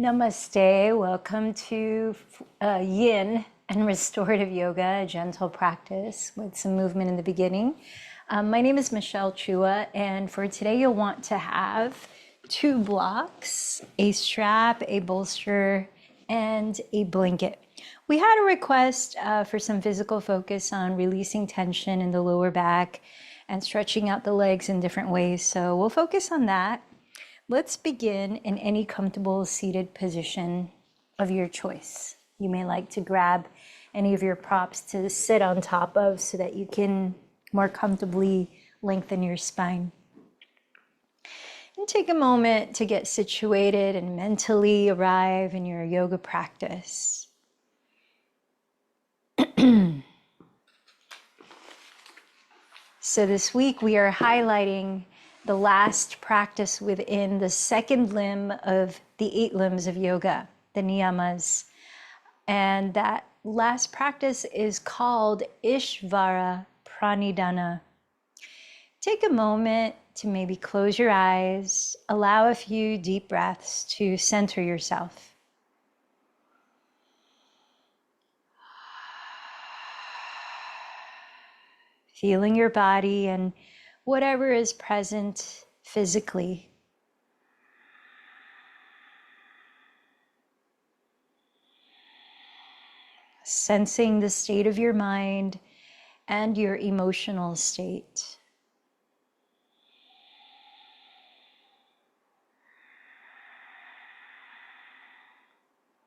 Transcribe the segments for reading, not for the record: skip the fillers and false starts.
Namaste. Welcome to Yin and Restorative Yoga, a gentle practice with some movement in the beginning. My name is Michelle Chua, and for today you'll want to have 2 blocks, a strap, a bolster, and a blanket. We had a request for some physical focus on releasing tension in the lower back and stretching out the legs in different ways, so we'll focus on that. Let's begin in any comfortable seated position of your choice. You may like to grab any of your props to sit on top of so that you can more comfortably lengthen your spine. And take a moment to get situated and mentally arrive in your yoga practice. So this week we are highlighting the last practice within the second limb of the 8 limbs of yoga, the niyamas. And that last practice is called Ishvara Pranidhana. Take a moment to maybe close your eyes, allow a few deep breaths to center yourself. Feeling your body and whatever is present physically. Sensing the state of your mind and your emotional state.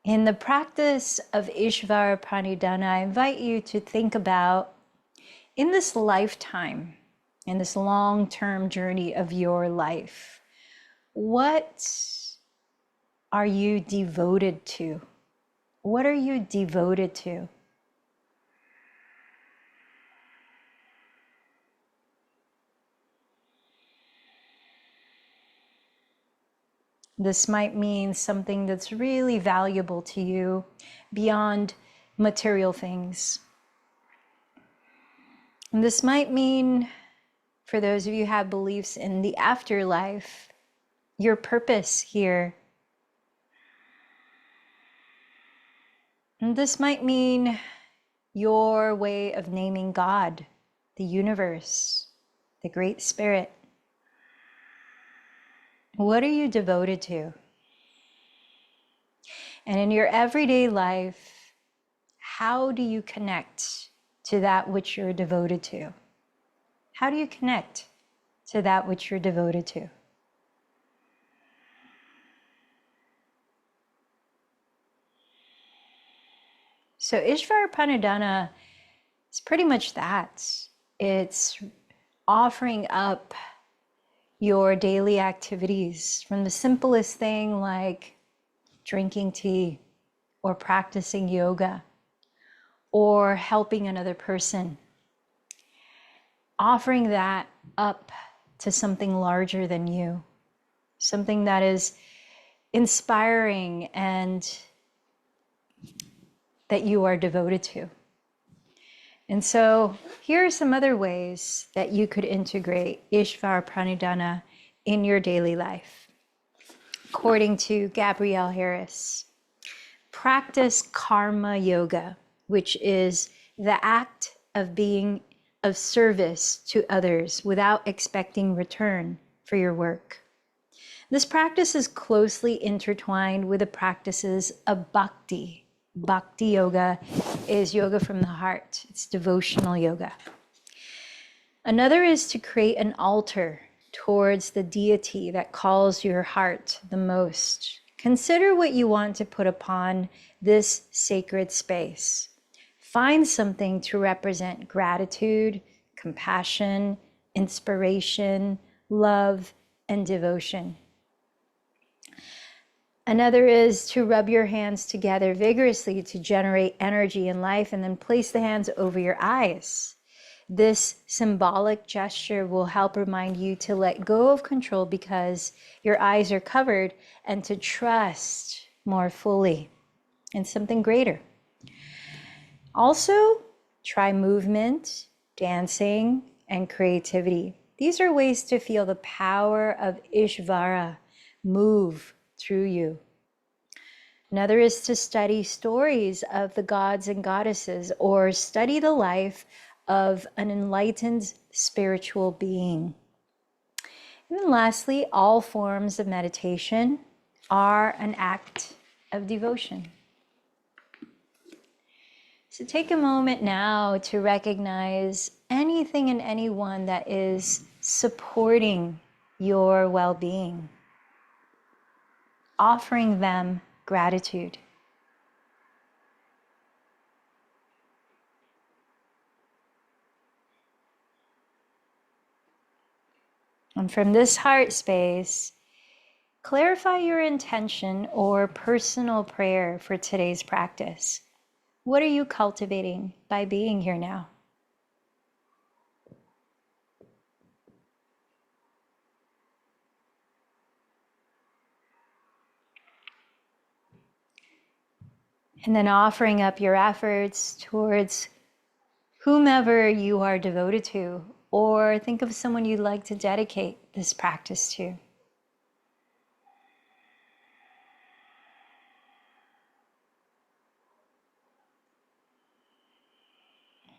In the practice of Ishvara Pranidhana, I invite you to think about, in this lifetime, in this long-term journey of your life, what are you devoted to? What are you devoted to? This might mean something that's really valuable to you beyond material things. And this might mean, for those of you who have beliefs in the afterlife, your purpose here. And this might mean your way of naming God, the universe, the Great Spirit. What are you devoted to? And in your everyday life, how do you connect to that which you're devoted to? How do you connect to that which you're devoted to? So Ishvara Pranidhana is pretty much that. It's offering up your daily activities, from the simplest thing like drinking tea or practicing yoga or helping another person, offering that up to something larger than you, something that is inspiring and that you are devoted to. And so here are some other ways that you could integrate Ishvara Pranidhana in your daily life. According to Gabrielle Harris, practice karma yoga, which is the act of being of service to others without expecting return for your work. This practice is closely intertwined with the practices of bhakti. Bhakti yoga is yoga from the heart. It's devotional yoga. Another is to create an altar towards the deity that calls your heart the most. Consider what you want to put upon this sacred space. Find something to represent gratitude, compassion, inspiration, love, and devotion. Another is to rub your hands together vigorously to generate energy and life, and then place the hands over your eyes. This symbolic gesture will help remind you to let go of control because your eyes are covered, and to trust more fully in something greater. Also, try movement, dancing, and creativity. These are ways to feel the power of Ishvara move through you. Another is to study stories of the gods and goddesses or study the life of an enlightened spiritual being. And then lastly, all forms of meditation are an act of devotion. So take a moment now to recognize anything and anyone that is supporting your well-being, offering them gratitude. And from this heart space, clarify your intention or personal prayer for today's practice. What are you cultivating by being here now? And then offering up your efforts towards whomever you are devoted to, or think of someone you'd like to dedicate this practice to.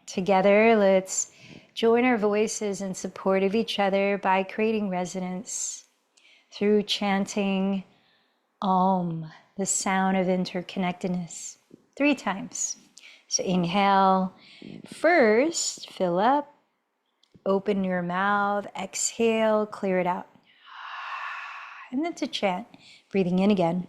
Together, let's join our voices in support of each other by creating resonance through chanting Om, the sound of interconnectedness, 3 times. So inhale, first, fill up, open your mouth, exhale, clear it out. And then to chant, breathing in again.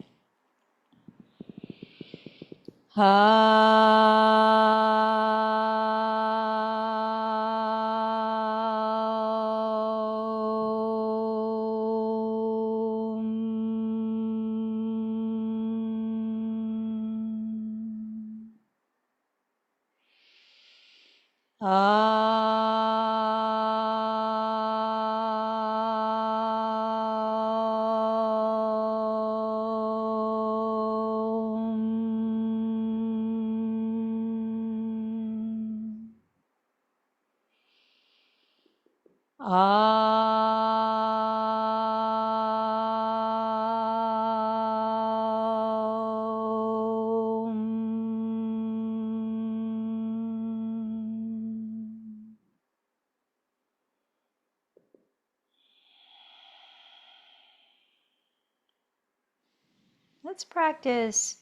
Let's practice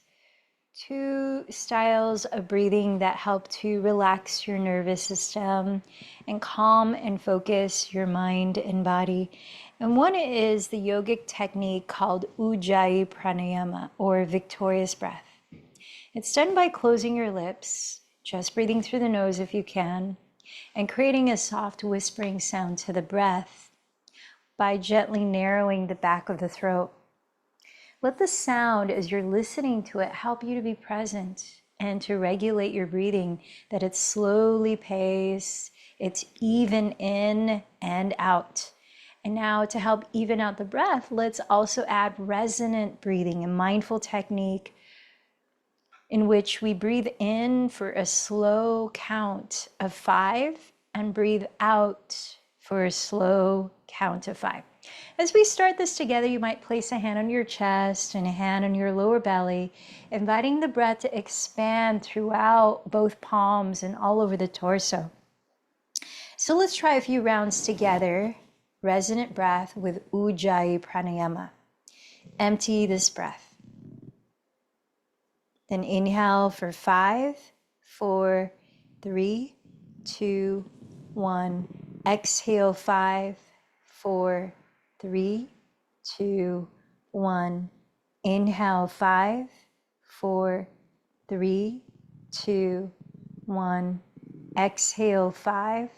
2 styles of breathing that help to relax your nervous system and calm and focus your mind and body. And one is the yogic technique called Ujjayi Pranayama, or victorious breath. It's done by closing your lips, just breathing through the nose if you can, and creating a soft whispering sound to the breath by gently narrowing the back of the throat. Let the sound, as you're listening to it, help you to be present and to regulate your breathing, that it's slowly paced, it's even in and out. And now to help even out the breath, let's also add resonant breathing, a mindful technique in which we breathe in for a slow count of 5 and breathe out for a slow count of 5. As we start this together, you might place a hand on your chest and a hand on your lower belly, inviting the breath to expand throughout both palms and all over the torso. So let's try a few rounds together. Resonant breath with Ujjayi Pranayama. Empty this breath. Then inhale for 5, 4, 3, 2, 1. Exhale 5, 4, 3, 2, 1. Inhale 5, 4, 3, 2, 1. Exhale 5,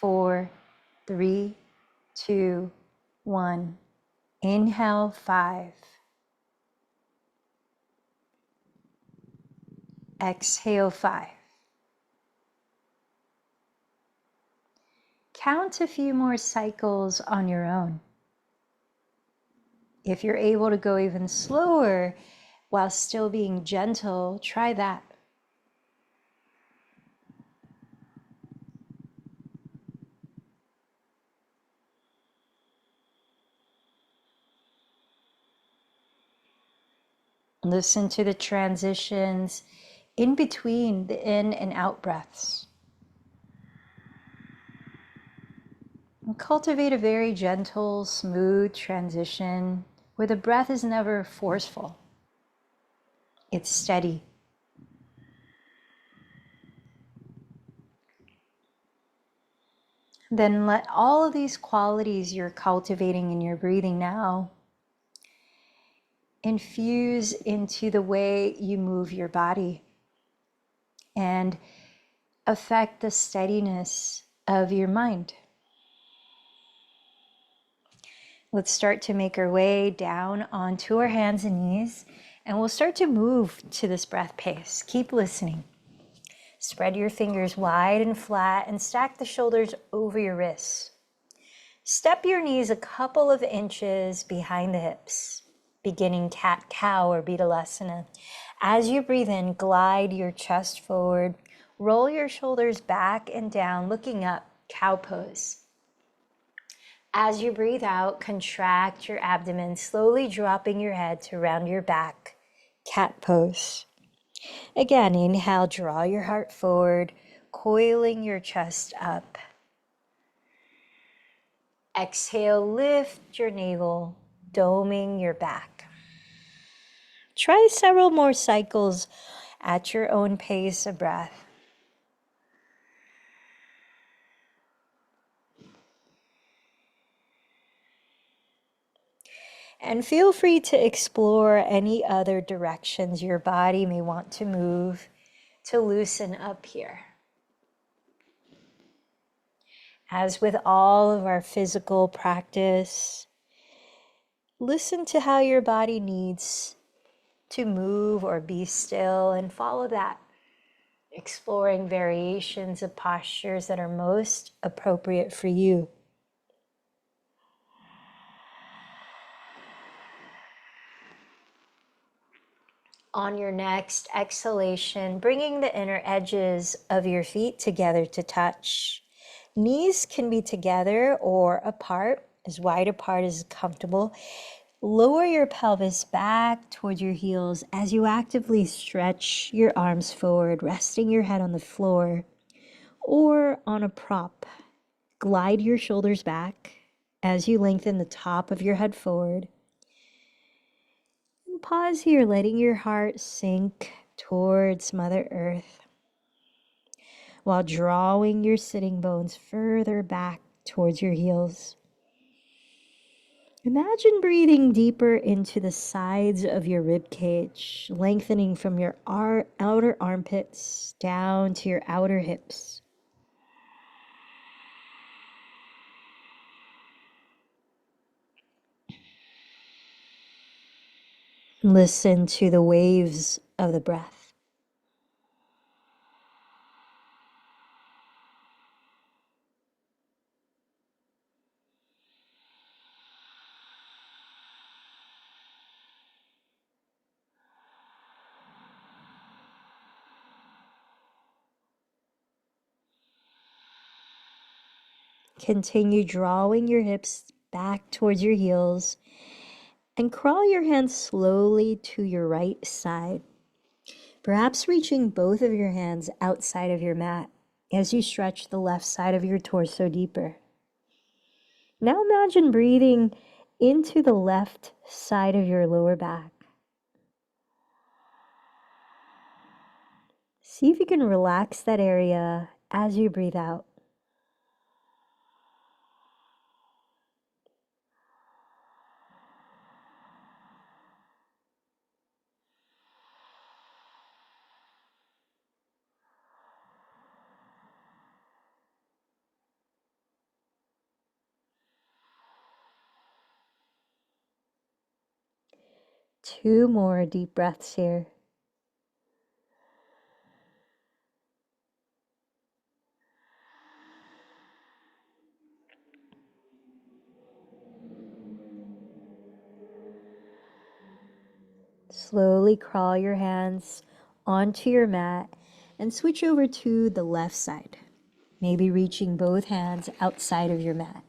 4, 3, 2, 1. Inhale 5. Exhale 5. Count a few more cycles on your own. If you're able to go even slower while still being gentle, try that. Listen to the transitions in between the in and out breaths. And cultivate a very gentle, smooth transition where the breath is never forceful. It's steady. Then let all of these qualities you're cultivating in your breathing now infuse into the way you move your body and affect the steadiness of your mind. Let's start to make our way down onto our hands and knees, and we'll start to move to this breath pace. Keep listening. Spread your fingers wide and flat and stack the shoulders over your wrists. Step your knees a couple of inches behind the hips, beginning cat-cow or Betalasana. As you breathe in, glide your chest forward, roll your shoulders back and down, looking up, cow pose. As you breathe out, contract your abdomen, slowly dropping your head to round your back, cat pose. Again, inhale, draw your heart forward, coiling your chest up. Exhale, lift your navel, doming your back. Try several more cycles at your own pace of breath. And feel free to explore any other directions your body may want to move to loosen up here. As with all of our physical practice, listen to how your body needs to move or be still and follow that, exploring variations of postures that are most appropriate for you. On your next exhalation, bringing the inner edges of your feet together to touch. Knees can be together or apart, as wide apart as comfortable. Lower your pelvis back towards your heels as you actively stretch your arms forward, resting your head on the floor or on a prop. Glide your shoulders back as you lengthen the top of your head forward. And pause here, letting your heart sink towards Mother Earth while drawing your sitting bones further back towards your heels. Imagine breathing deeper into the sides of your rib cage, lengthening from your outer armpits down to your outer hips. Listen to the waves of the breath. Continue drawing your hips back towards your heels and crawl your hands slowly to your right side. Perhaps reaching both of your hands outside of your mat as you stretch the left side of your torso deeper. Now imagine breathing into the left side of your lower back. See if you can relax that area as you breathe out. Two more deep breaths here. Slowly crawl your hands onto your mat and switch over to the left side, maybe reaching both hands outside of your mat.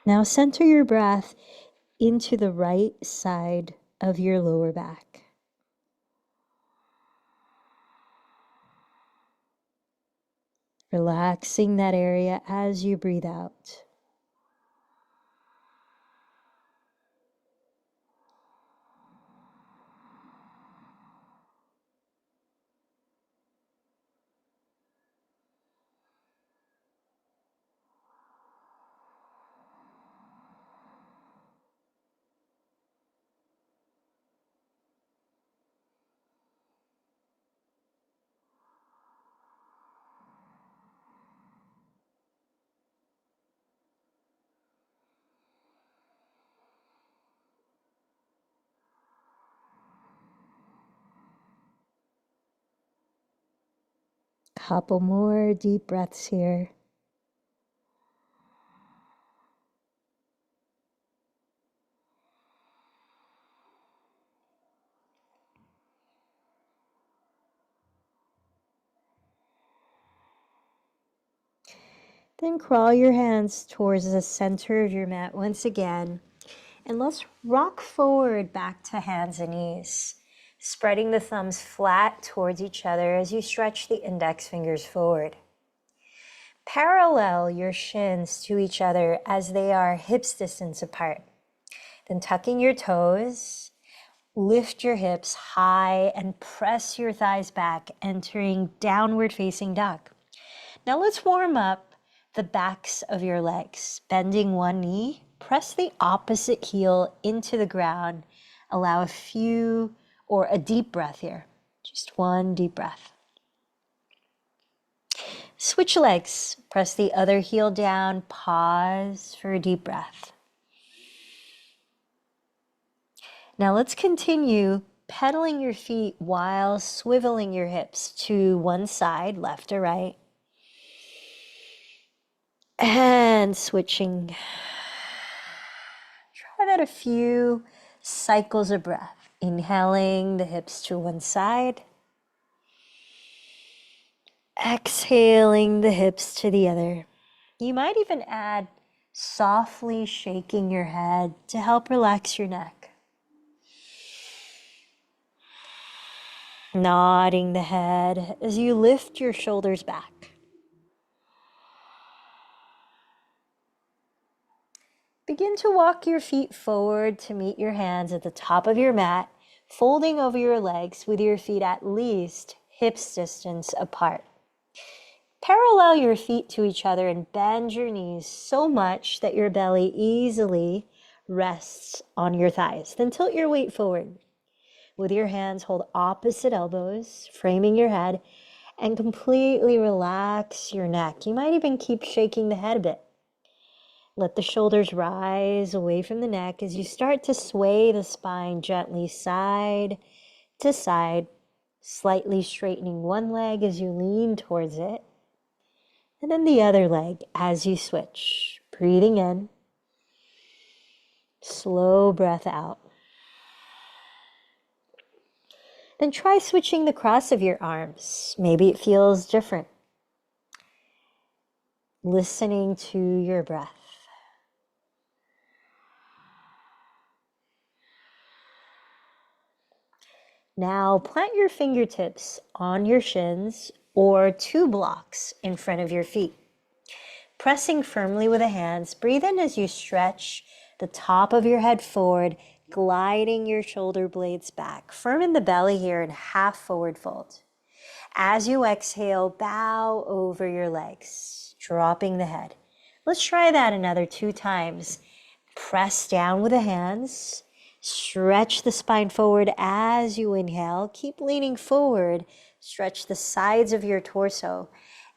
Now center your breath into the right side of your lower back. Relaxing that area as you breathe out. Couple more deep breaths here. Then crawl your hands towards the center of your mat once again. And let's rock forward back to hands and knees, spreading the thumbs flat towards each other as you stretch the index fingers forward. Parallel your shins to each other as they are hips distance apart. Then tucking your toes, lift your hips high and press your thighs back, entering downward facing dog. Now let's warm up the backs of your legs. Bending one knee, press the opposite heel into the ground. Allow a deep breath here. Just one deep breath. Switch legs. Press the other heel down. Pause for a deep breath. Now let's continue pedaling your feet while swiveling your hips to one side, left or right. And switching. Try that a few cycles of breath. Inhaling the hips to one side. Exhaling the hips to the other. You might even add softly shaking your head to help relax your neck. Nodding the head as you lift your shoulders back. Begin to walk your feet forward to meet your hands at the top of your mat, folding over your legs with your feet at least hips distance apart. Parallel your feet to each other and bend your knees so much that your belly easily rests on your thighs. Then tilt your weight forward. With your hands, hold opposite elbows, framing your head, and completely relax your neck. You might even keep shaking the head a bit. Let the shoulders rise away from the neck as you start to sway the spine gently side to side, slightly straightening one leg as you lean towards it, and then the other leg as you switch. Breathing in, slow breath out. Then try switching the cross of your arms. Maybe it feels different. Listening to your breath. Now plant your fingertips on your shins or two blocks in front of your feet. Pressing firmly with the hands, breathe in as you stretch the top of your head forward, gliding your shoulder blades back. Firm in the belly here in half forward fold. As you exhale, bow over your legs, dropping the head. Let's try that another 2 times. Press down with the hands. Stretch the spine forward as you inhale. Keep leaning forward. Stretch the sides of your torso.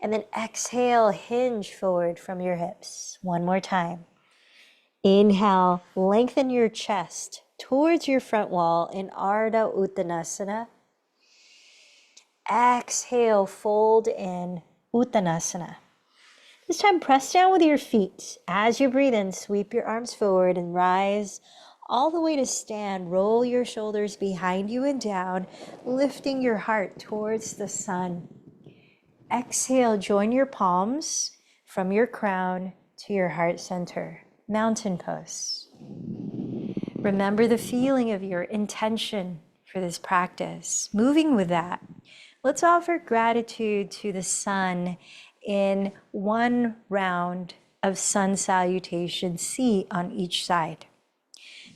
And then exhale, hinge forward from your hips. One more time. Inhale, lengthen your chest towards your front wall in Ardha Uttanasana. Exhale, fold in Uttanasana. This time, press down with your feet. As you breathe in, sweep your arms forward and rise all the way to stand. Roll your shoulders behind you and down, lifting your heart towards the sun. Exhale, join your palms from your crown to your heart center. Mountain pose. Remember the feeling of your intention for this practice, moving with that. Let's offer gratitude to the sun in one round of sun salutation, C on each side.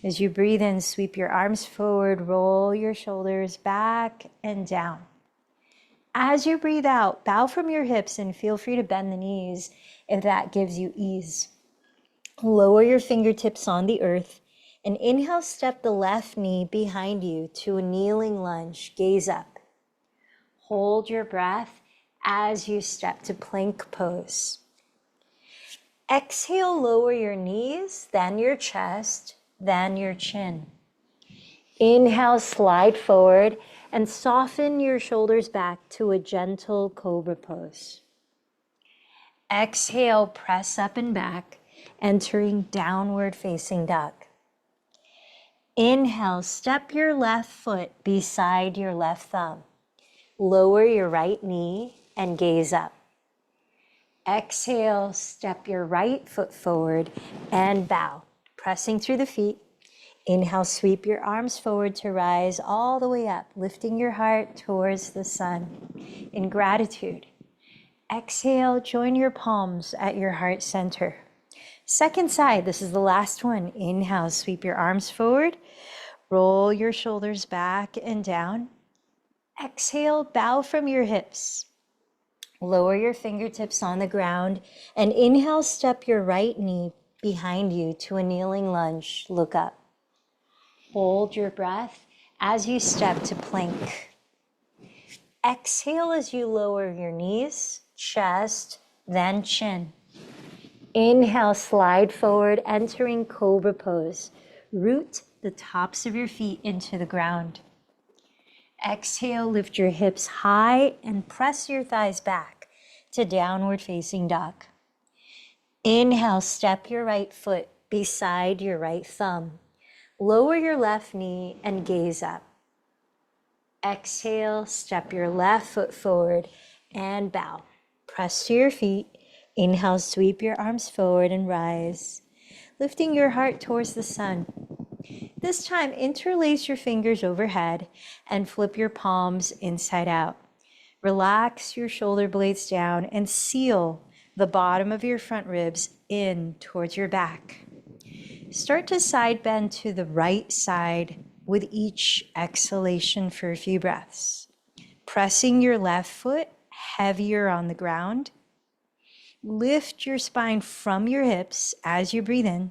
As you breathe in, sweep your arms forward, roll your shoulders back and down. As you breathe out, bow from your hips and feel free to bend the knees if that gives you ease. Lower your fingertips on the earth and inhale, step the left knee behind you to a kneeling lunge, gaze up. Hold your breath as you step to plank pose. Exhale, lower your knees, then your chest, then your chin. Inhale, slide forward and soften your shoulders back to a gentle cobra pose. Exhale, press up and back, entering downward facing duck. Inhale, step your left foot beside your left thumb. Lower your right knee and gaze up. Exhale, step your right foot forward and bow, pressing through the feet. Inhale, sweep your arms forward to rise all the way up, lifting your heart towards the sun in gratitude. Exhale, join your palms at your heart center. Second side, this is the last one. Inhale, sweep your arms forward, roll your shoulders back and down. Exhale, bow from your hips. Lower your fingertips on the ground and inhale, step your right knee behind you to a kneeling lunge. Look up. Hold your breath as you step to plank. Exhale as you lower your knees, chest, then chin. Inhale, slide forward, entering cobra pose. Root the tops of your feet into the ground. Exhale, lift your hips high and press your thighs back to downward facing dog. Inhale, step your right foot beside your right thumb. Lower your left knee and gaze up. Exhale, step your left foot forward and bow. Press to your feet. Inhale, sweep your arms forward and rise, lifting your heart towards the sun. This time, interlace your fingers overhead and flip your palms inside out. Relax your shoulder blades down and seal the bottom of your front ribs in towards your back. Start to side bend to the right side with each exhalation for a few breaths. Pressing your left foot heavier on the ground. Lift your spine from your hips as you breathe in.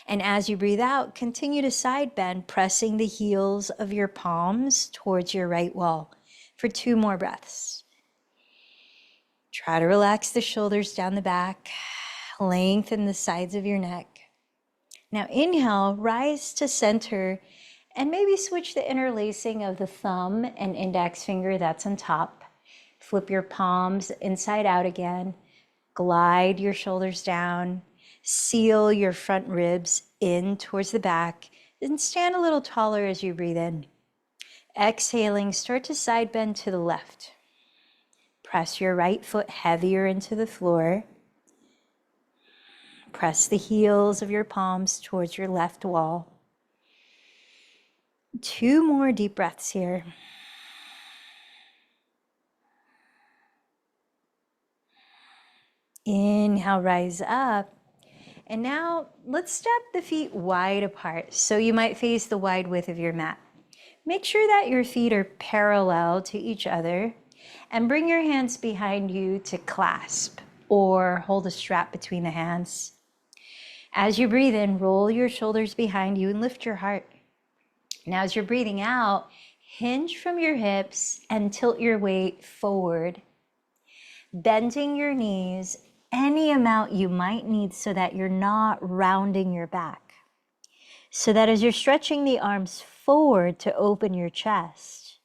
And as you breathe out, continue to side bend, pressing the heels of your palms towards your right wall for 2 more breaths. Try to relax the shoulders down the back, lengthen the sides of your neck. Now inhale, rise to center, and maybe switch the interlacing of the thumb and index finger that's on top. Flip your palms inside out again. Glide your shoulders down. Seal your front ribs in towards the back. Then stand a little taller as you breathe in. Exhaling, start to side bend to the left. Press your right foot heavier into the floor. Press the heels of your palms towards your left wall. 2 more deep breaths here. Inhale, rise up. And now let's step the feet wide apart. So you might face the wide width of your mat. Make sure that your feet are parallel to each other and bring your hands behind you to clasp or hold a strap between the hands. As you breathe in, roll your shoulders behind you and lift your heart. Now as you're breathing out, hinge from your hips and tilt your weight forward, bending your knees any amount you might need so that you're not rounding your back. So that as you're stretching the arms forward to open your chest,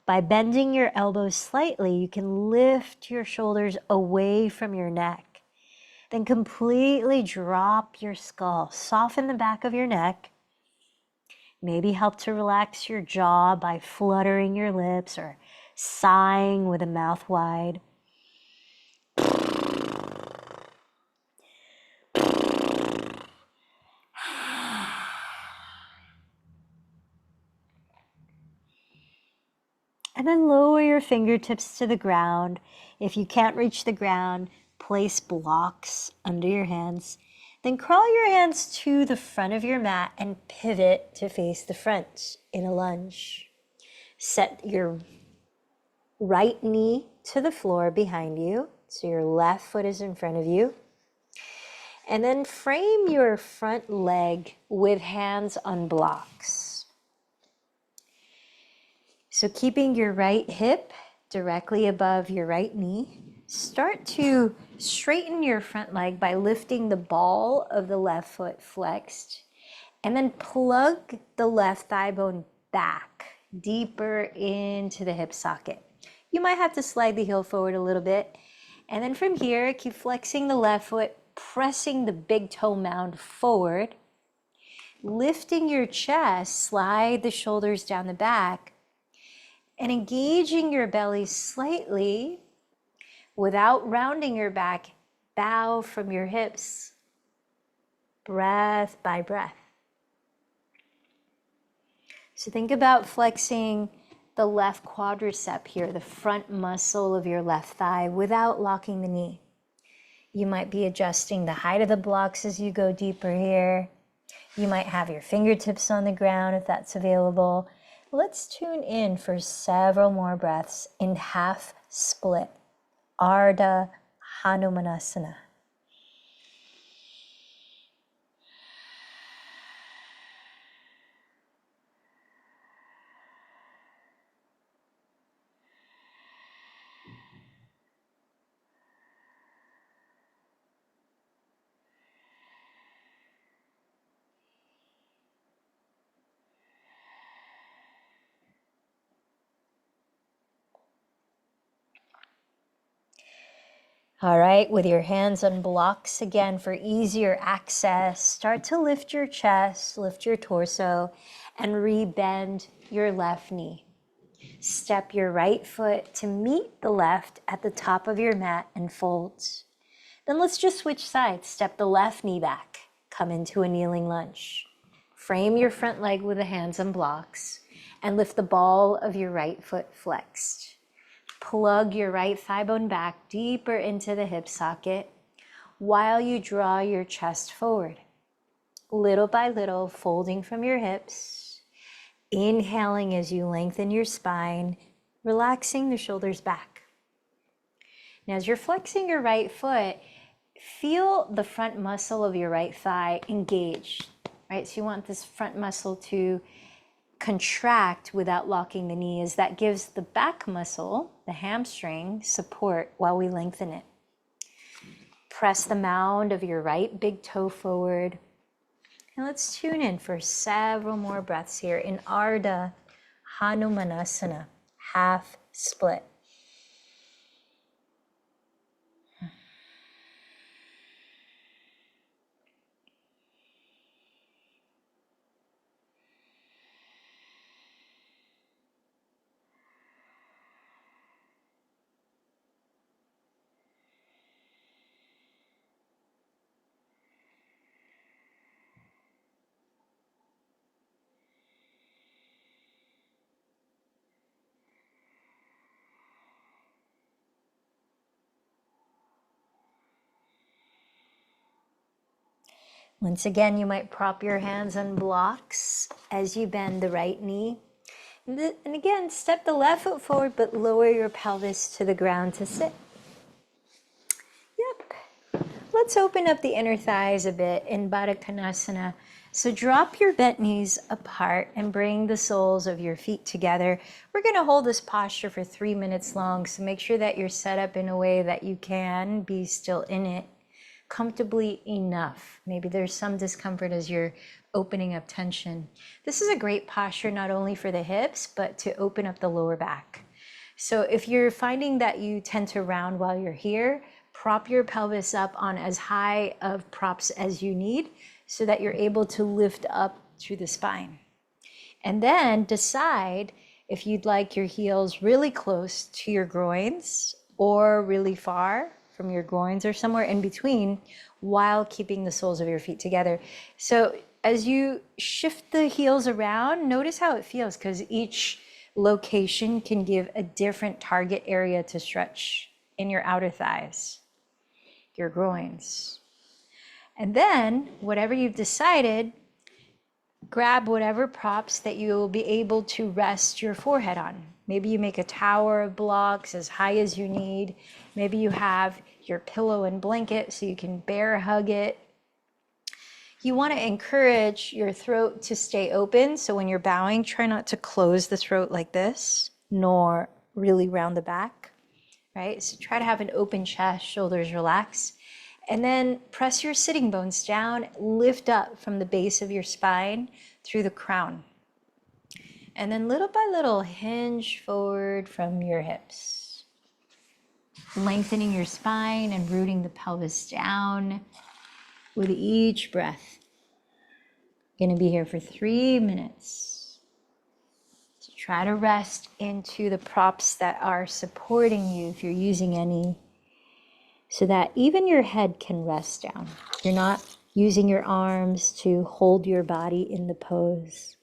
by bending your elbows slightly, you can lift your shoulders away from your neck. Then completely drop your skull. Soften the back of your neck. Maybe help to relax your jaw by fluttering your lips or sighing with a mouth wide. And then lower your fingertips to the ground. If you can't reach the ground, place blocks under your hands. Then crawl your hands to the front of your mat and pivot to face the front in a lunge. Set your right knee to the floor behind you, so your left foot is in front of you. And then frame your front leg with hands on blocks. So keeping your right hip directly above your right knee, start to straighten your front leg by lifting the ball of the left foot flexed, and then plug the left thigh bone back deeper into the hip socket. You might have to slide the heel forward a little bit. And then from here, keep flexing the left foot, pressing the big toe mound forward, lifting your chest, slide the shoulders down the back, and engaging your belly slightly without rounding your back. Bow from your hips, breath by breath. So think about flexing the left quadricep here, the front muscle of your left thigh, without locking the knee. You might be adjusting the height of the blocks as you go deeper here. You might have your fingertips on the ground if that's available. Let's tune in for several more breaths in half split, Ardha Hanumanasana. All right, with your hands on blocks again for easier access, start to lift your chest, lift your torso, and rebend your left knee. Step your right foot to meet the left at the top of your mat and fold. Then let's just switch sides. Step the left knee back, come into a kneeling lunge. Frame your front leg with the hands on blocks and lift the ball of your right foot flexed. Plug your right thigh bone back deeper into the hip socket while you draw your chest forward. Little by little, folding from your hips, inhaling as you lengthen your spine, relaxing the shoulders back. Now, as you're flexing your right foot, feel the front muscle of your right thigh engaged, right? So you want this front muscle to contract without locking the knee, as that gives the back muscle, the hamstring, support while we lengthen it. Press the mound of your right big toe forward. And let's tune in for several more breaths here in Ardha Hanumanasana, half split. Once again, you might prop your hands on blocks as you bend the right knee. And again, step the left foot forward, but lower your pelvis to the ground to sit. Yep. Let's open up the inner thighs a bit in Baddha Konasana. So drop your bent knees apart and bring the soles of your feet together. We're going to hold this posture for 3 minutes long, so make sure that you're set up in a way that you can be still in it comfortably enough. Maybe there's some discomfort as you're opening up tension. This is a great posture not only for the hips, but to open up the lower back. So if you're finding that you tend to round while you're here, prop your pelvis up on as high of props as you need so that you're able to lift up through the spine. And then decide if you'd like your heels really close to your groins or really far from your groins or somewhere in between, while keeping the soles of your feet together. So as you shift the heels around, notice how it feels, because each location can give a different target area to stretch in your outer thighs, your groins. And then, whatever you've decided, grab whatever props that you will be able to rest your forehead on. Maybe you make a tower of blocks as high as you need. Maybe you have your pillow and blanket so you can bear hug it. You want to encourage your throat to stay open. So when you're bowing, try not to close the throat like this, nor really round the back, right? So try to have an open chest, shoulders relaxed. And then press your sitting bones down, lift up from the base of your spine through the crown. And then little by little, hinge forward from your hips. Lengthening your spine and rooting the pelvis down with each breath. Going to be here for 3 minutes. So try to rest into the props that are supporting you if you're using any, so that even your head can rest down. You're not using your arms to hold your body in the pose.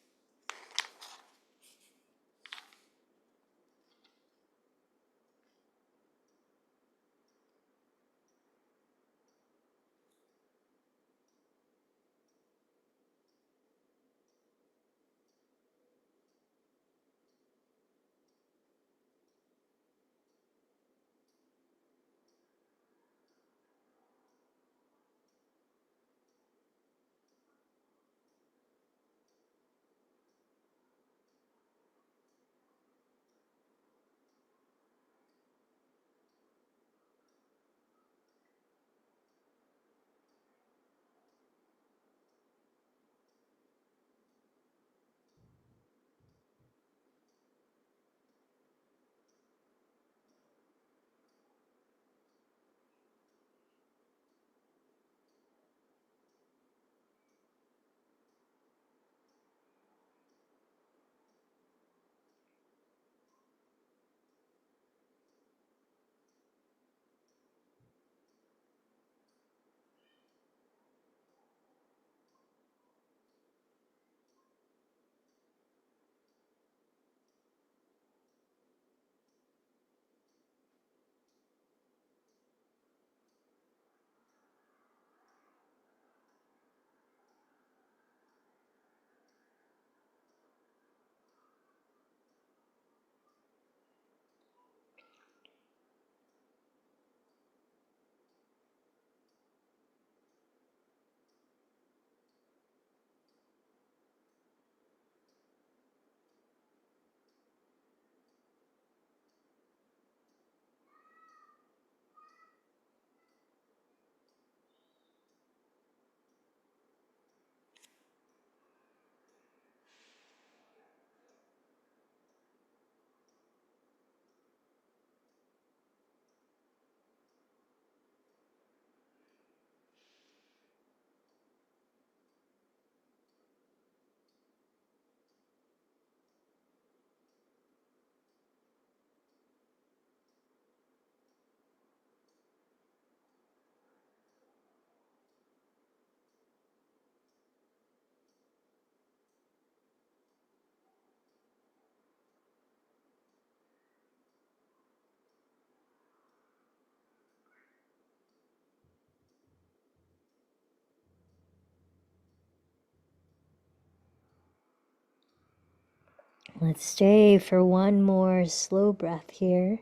Let's stay for one more slow breath here.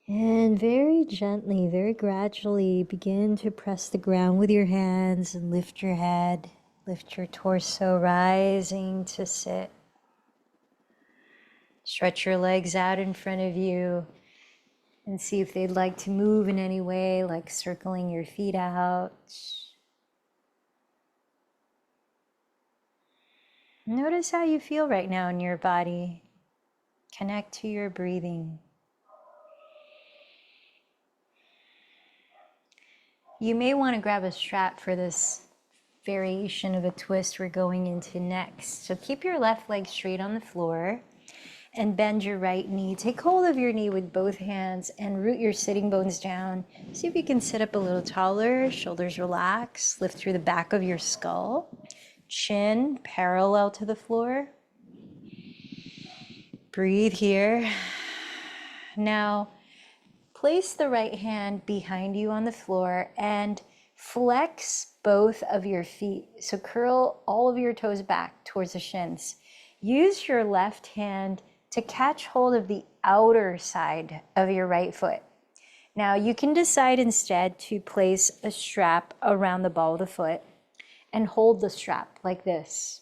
And very gently, very gradually begin to press the ground with your hands and lift your head, lift your torso, rising to sit. Stretch your legs out in front of you and see if they'd like to move in any way, like circling your feet out. Notice how you feel right now in your body. Connect to your breathing. You may want to grab a strap for this variation of a twist we're going into next. So keep your left leg straight on the floor and bend your right knee. Take hold of your knee with both hands and root your sitting bones down. See if you can sit up a little taller, shoulders relaxed, lift through the back of your skull, chin parallel to the floor. Breathe here. Now, place the right hand behind you on the floor and flex both of your feet. So curl all of your toes back towards the shins. Use your left hand to catch hold of the outer side of your right foot. Now you can decide instead to place a strap around the ball of the foot and hold the strap like this.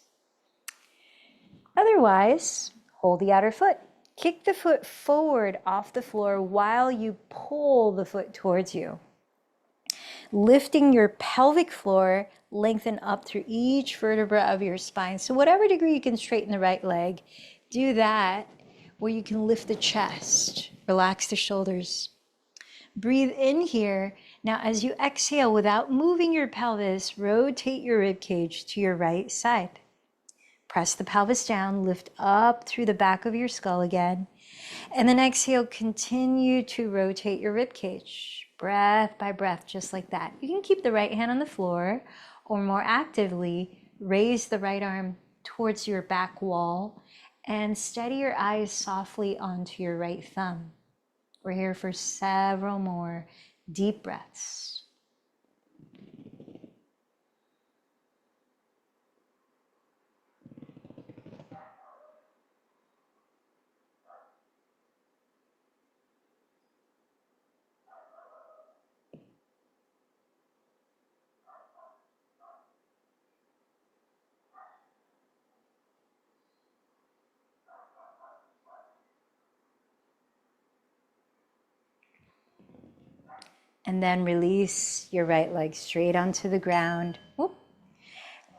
Otherwise, hold the outer foot. Kick the foot forward off the floor while you pull the foot towards you. Lifting your pelvic floor, lengthen up through each vertebra of your spine. So whatever degree you can straighten the right leg, do that where you can lift the chest, relax the shoulders. Breathe in here. Now as you exhale, without moving your pelvis, rotate your rib cage to your right side. Press the pelvis down, lift up through the back of your skull again. And then exhale, continue to rotate your rib cage, breath by breath, just like that. You can keep the right hand on the floor, or more actively, raise the right arm towards your back wall and steady your eyes softly onto your right thumb. We're here for several more deep breaths. And then release your right leg straight onto the ground. Whoop.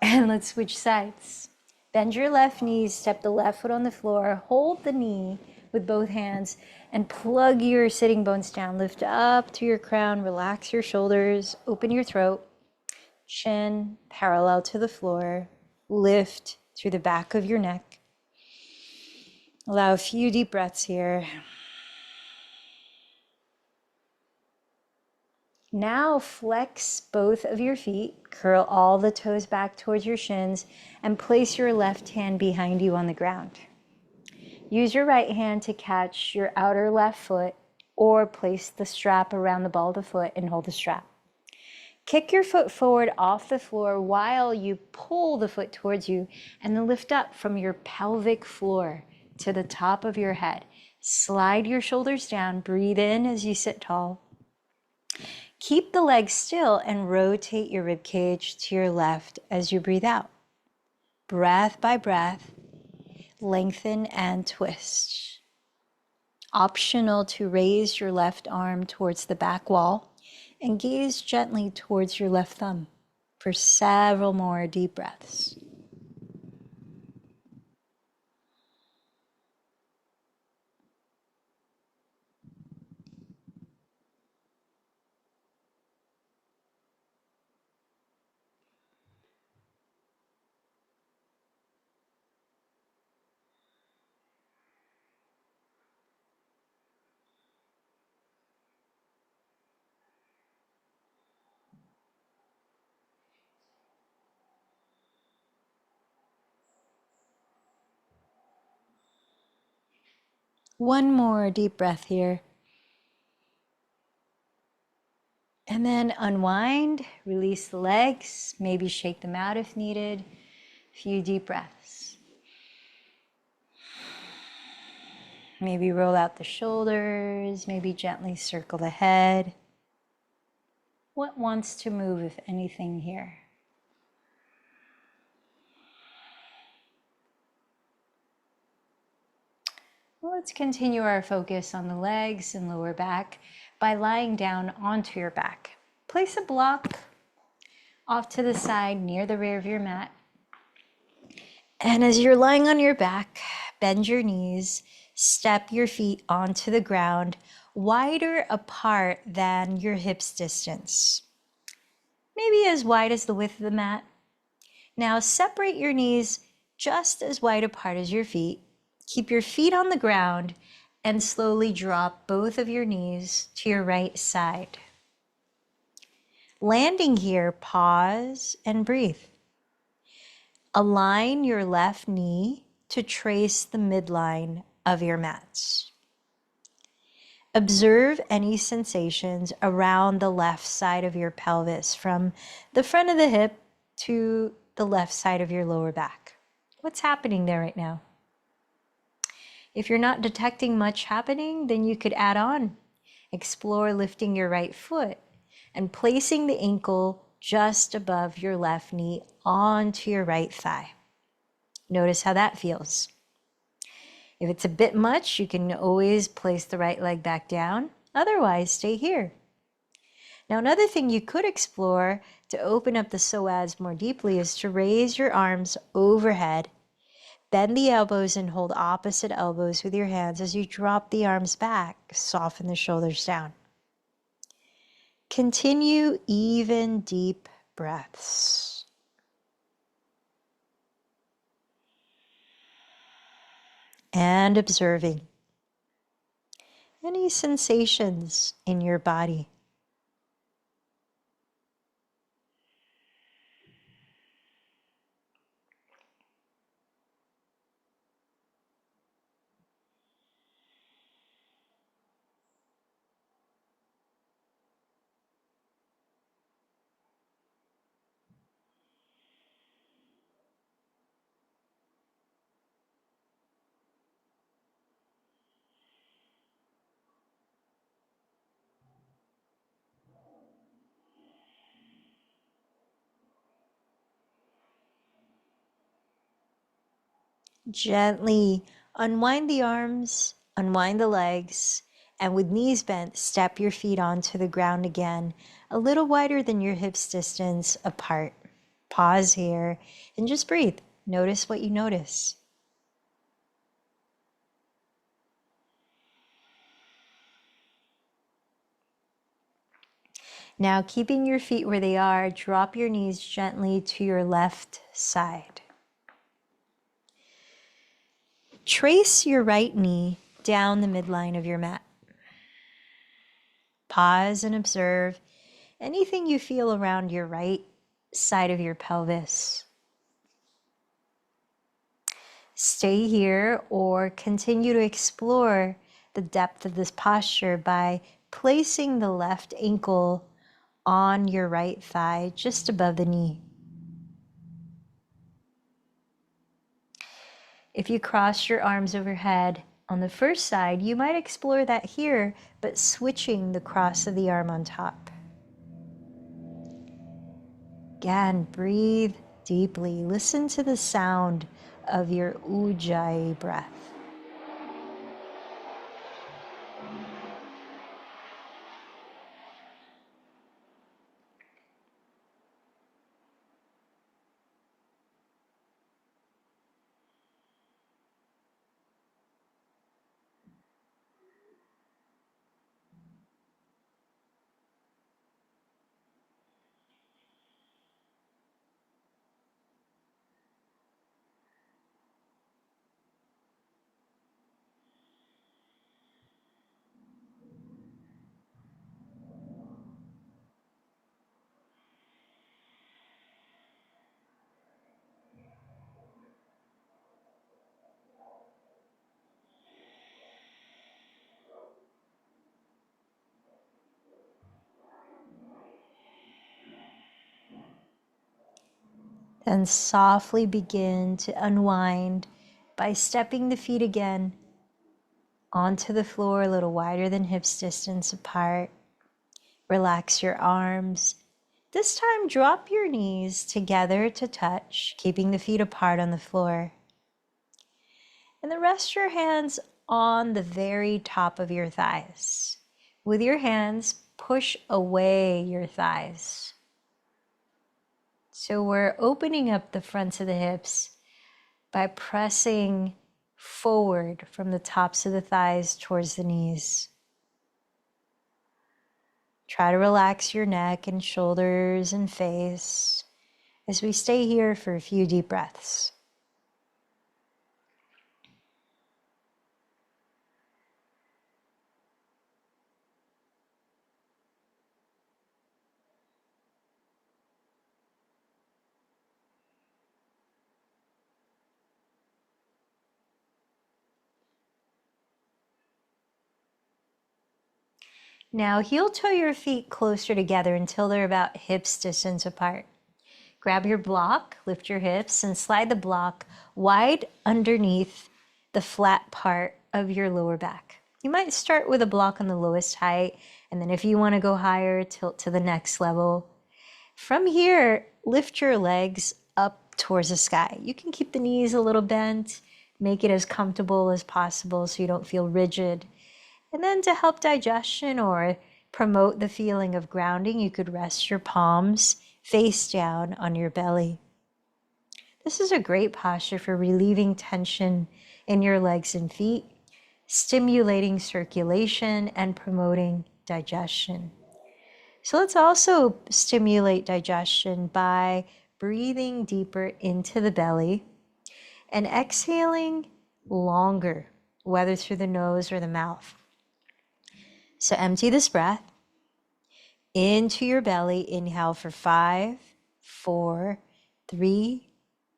And let's switch sides. Bend your left knee, step the left foot on the floor, hold the knee with both hands and plug your sitting bones down. Lift up to your crown, relax your shoulders, open your throat, chin parallel to the floor, lift through the back of your neck. Allow a few deep breaths here. Now flex both of your feet, curl all the toes back towards your shins, and place your left hand behind you on the ground. Use your right hand to catch your outer left foot or place the strap around the ball of the foot and hold the strap. Kick your foot forward off the floor while you pull the foot towards you and then lift up from your pelvic floor to the top of your head. Slide your shoulders down, breathe in as you sit tall. Keep the legs still and rotate your rib cage to your left as you breathe out. Breath by breath, lengthen and twist. Optional to raise your left arm towards the back wall and gaze gently towards your left thumb for several more deep breaths. One more deep breath here. And then unwind, release the legs, maybe shake them out if needed. A few deep breaths. Maybe roll out the shoulders, maybe gently circle the head. What wants to move, if anything, here? Well, let's continue our focus on the legs and lower back by lying down onto your back. Place a block off to the side near the rear of your mat. And as you're lying on your back, bend your knees, step your feet onto the ground, wider apart than your hips distance. Maybe as wide as the width of the mat. Now separate your knees just as wide apart as your feet. Keep your feet on the ground and slowly drop both of your knees to your right side. Landing here, pause and breathe. Align your left knee to trace the midline of your mat. Observe any sensations around the left side of your pelvis, from the front of the hip to the left side of your lower back. What's happening there right now? If you're not detecting much happening, then you could add on. Explore lifting your right foot and placing the ankle just above your left knee onto your right thigh. Notice how that feels. If it's a bit much, you can always place the right leg back down. Otherwise, stay here. Now, another thing you could explore to open up the psoas more deeply is to raise your arms overhead. Bend the elbows and hold opposite elbows with your hands as you drop the arms back. Soften the shoulders down. Continue even deep breaths. And observing any sensations in your body. Gently unwind the arms, unwind the legs, and with knees bent, step your feet onto the ground again, a little wider than your hips distance apart. Pause here and just breathe. Notice what you notice. Now, keeping your feet where they are, drop your knees gently to your left side. Trace your right knee down the midline of your mat. Pause and observe anything you feel around your right side of your pelvis. Stay here or continue to explore the depth of this posture by placing the left ankle on your right thigh, just above the knee. If you cross your arms overhead on the first side, you might explore that here, but switching the cross of the arm on top. Again, breathe deeply. Listen to the sound of your ujjayi breath. Then softly begin to unwind by stepping the feet again onto the floor, a little wider than hips distance apart. Relax your arms. This time, drop your knees together to touch, keeping the feet apart on the floor. And then rest your hands on the very top of your thighs. With your hands, push away your thighs. So we're opening up the fronts of the hips by pressing forward from the tops of the thighs towards the knees. Try to relax your neck and shoulders and face as we stay here for a few deep breaths. Now heel toe your feet closer together until they're about hips distance apart. Grab your block, lift your hips, and slide the block wide underneath the flat part of your lower back. You might start with a block on the lowest height, and then if you want to go higher, tilt to the next level. From here, lift your legs up towards the sky. You can keep the knees a little bent, make it as comfortable as possible so you don't feel rigid. And then to help digestion or promote the feeling of grounding, you could rest your palms face down on your belly. This is a great posture for relieving tension in your legs and feet, stimulating circulation and promoting digestion. So let's also stimulate digestion by breathing deeper into the belly and exhaling longer, whether through the nose or the mouth. So empty this breath into your belly. Inhale for 5, 4, 3,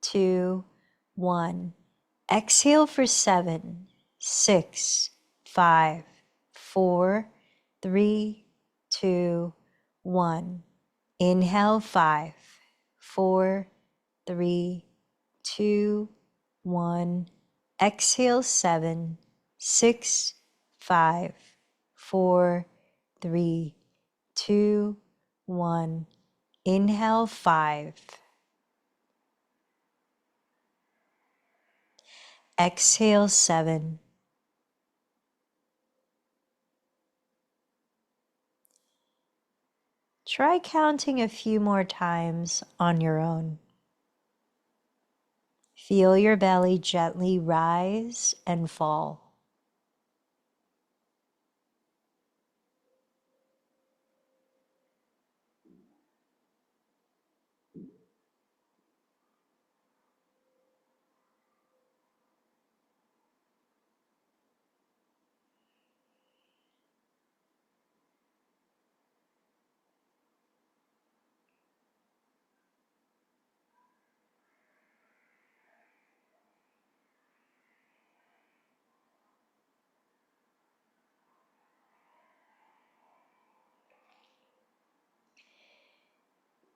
2, 1. Exhale for 7, 6, 5, 4, 3, 2, 1. Inhale 5, 4, 3, 2, 1. Exhale 7, 6, 5, 4, 3, 2, 1. Inhale 5. Exhale 7. Try counting a few more times on your own. Feel your belly gently rise and fall.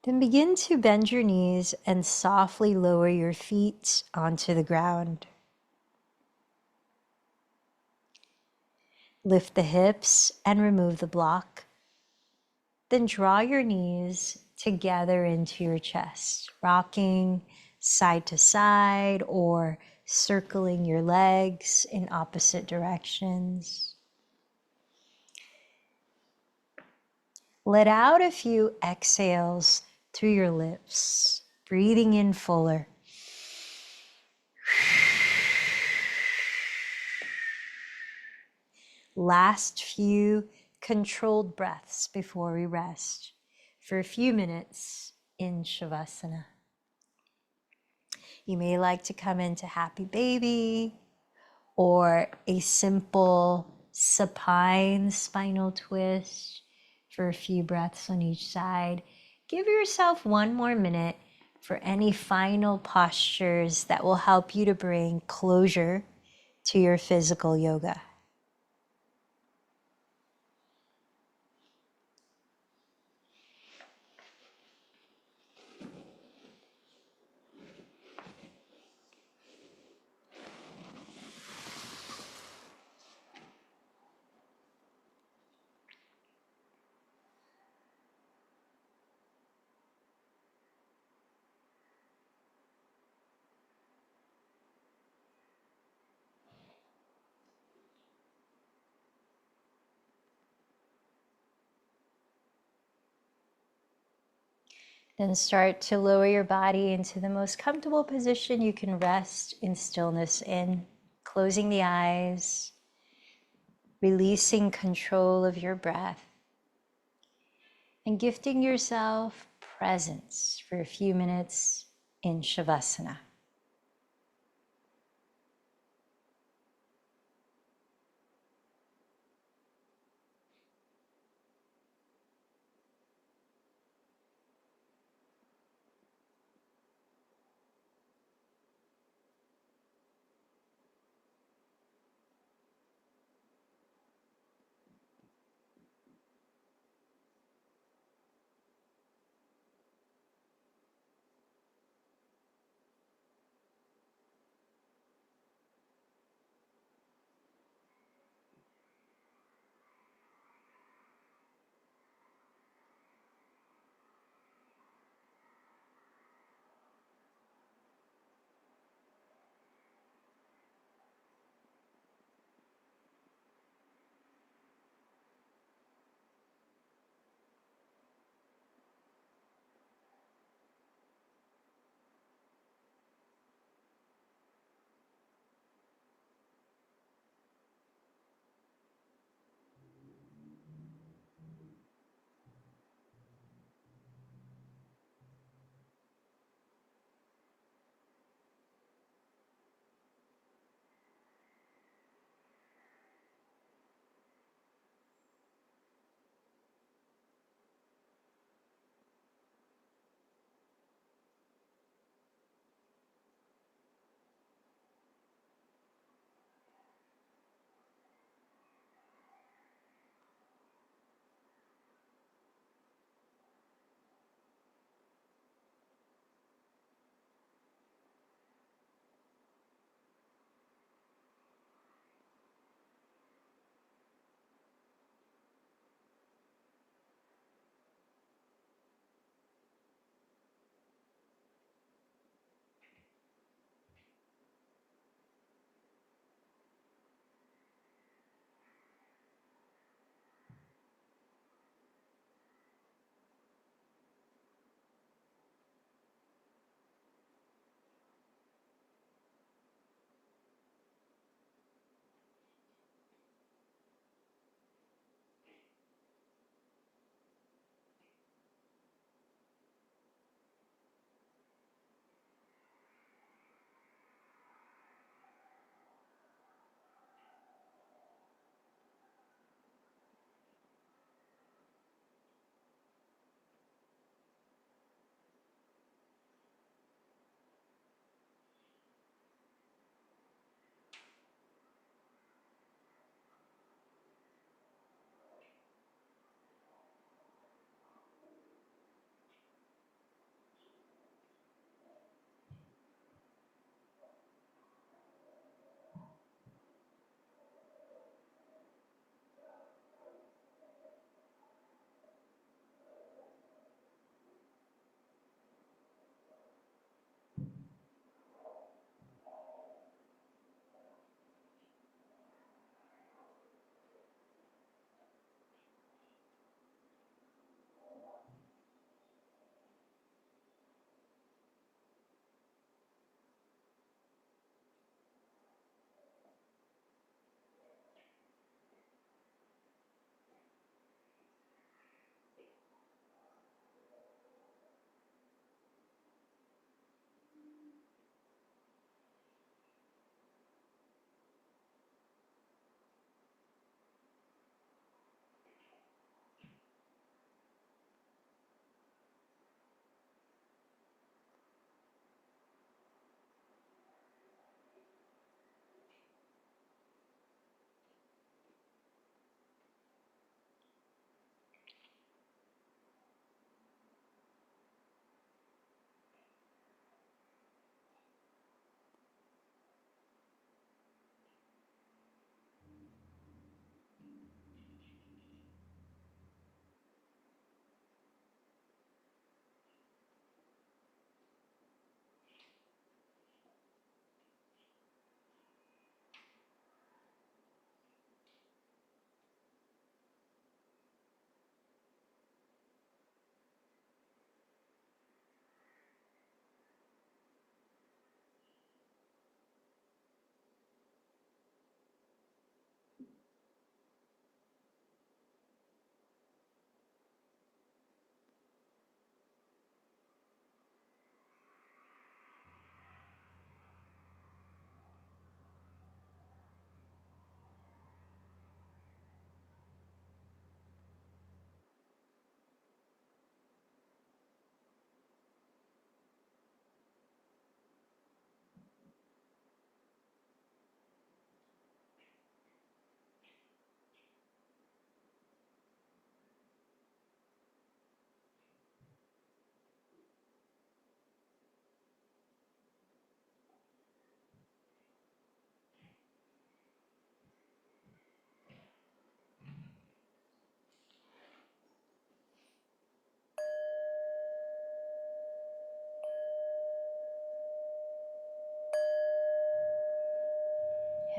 Then begin to bend your knees and softly lower your feet onto the ground. Lift the hips and remove the block. Then draw your knees together into your chest, rocking side to side or circling your legs in opposite directions. Let out a few exhales through your lips, breathing in fuller. Last few controlled breaths before we rest for a few minutes in Shavasana. You may like to come into Happy Baby or a simple supine spinal twist for a few breaths on each side. Give yourself one more minute for any final postures that will help you to bring closure to your physical yoga. Then start to lower your body into the most comfortable position you can rest in stillness in, closing the eyes, releasing control of your breath, and gifting yourself presence for a few minutes in Shavasana.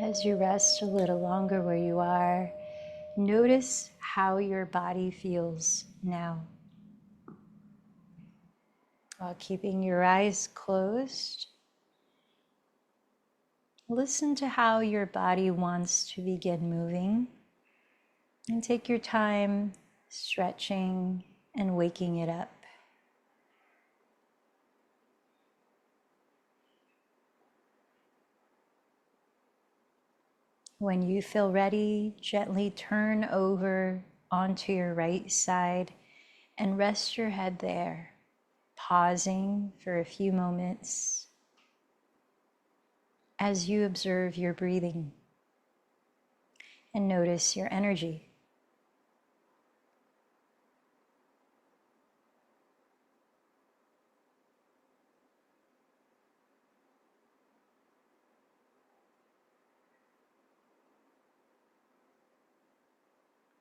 As you rest a little longer where you are, notice how your body feels now. While keeping your eyes closed, listen to how your body wants to begin moving, and take your time stretching and waking it up. When you feel ready, gently turn over onto your right side and rest your head there, pausing for a few moments as you observe your breathing and notice your energy.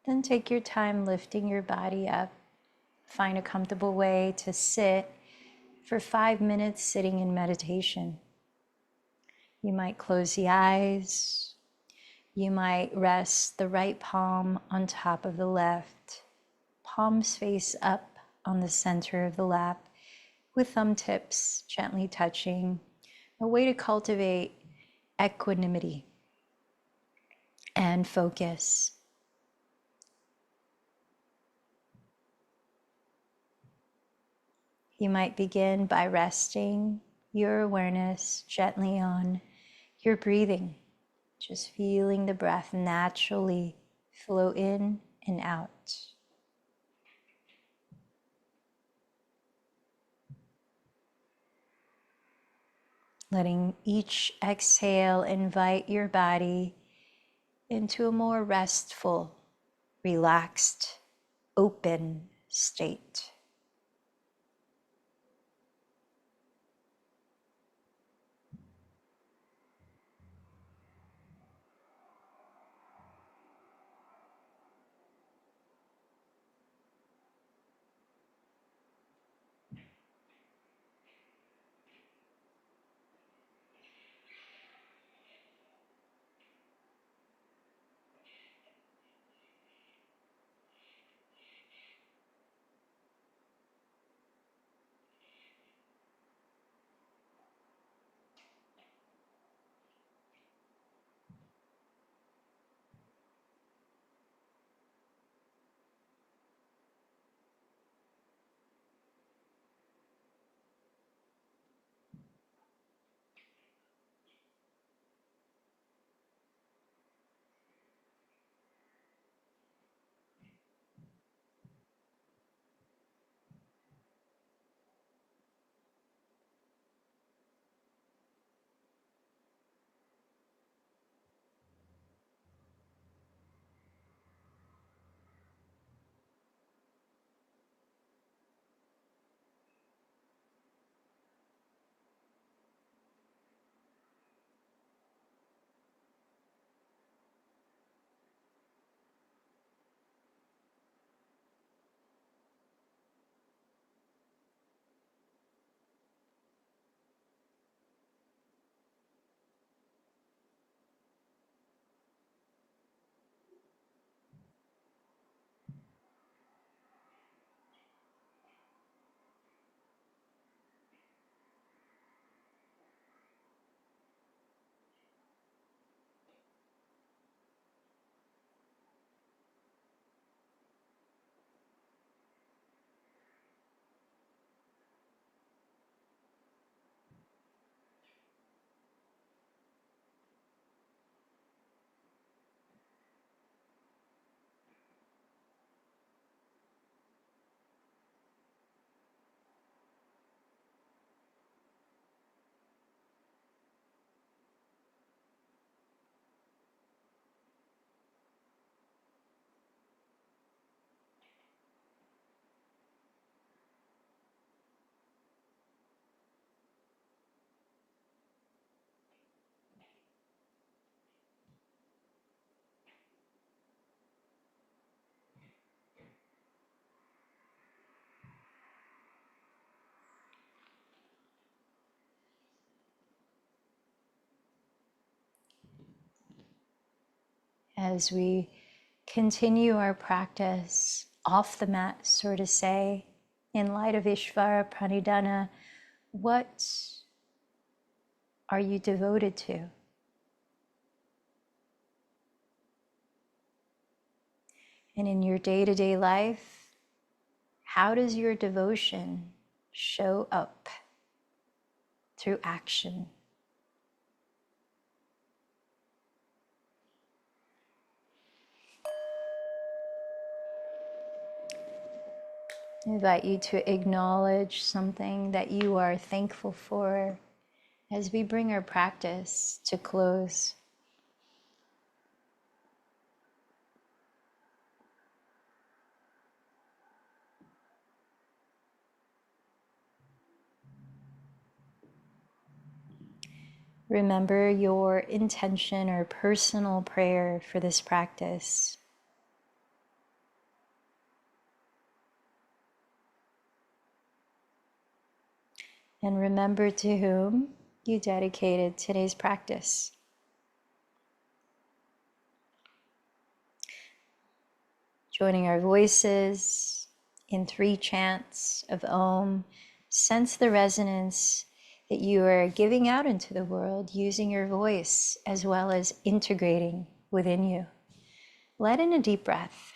Then take your time lifting your body up. Find a comfortable way to sit for 5 minutes sitting in meditation. You might close the eyes. You might rest the right palm on top of the left, palms face up on the center of the lap, with thumb tips gently touching, a way to cultivate equanimity and focus. You might begin by resting your awareness gently on your breathing, just feeling the breath naturally flow in and out. Letting each exhale invite your body into a more restful, relaxed, open state. as we continue our practice off the mat, so to say, in light of Ishvara Pranidhana, what are you devoted to? And in your day-to-day life, how does your devotion show up through action? I invite you to acknowledge something that you are thankful for as we bring our practice to close. Remember your intention or personal prayer for this practice. And remember to whom you dedicated today's practice. Joining our voices in 3 chants of Om, sense the resonance that you are giving out into the world using your voice as well as integrating within you. Let in a deep breath.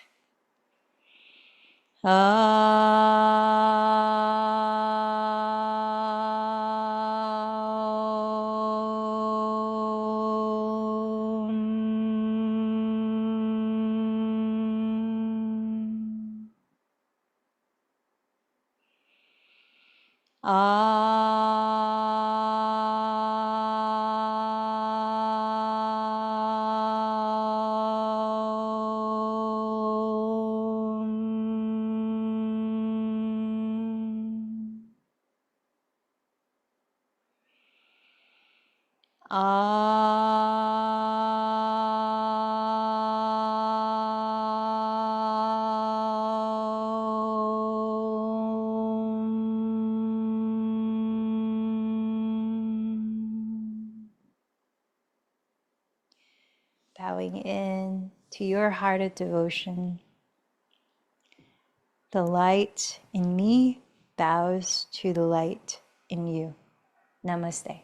Bowing in to your heart of devotion. The light in me bows to the light in you. Namaste.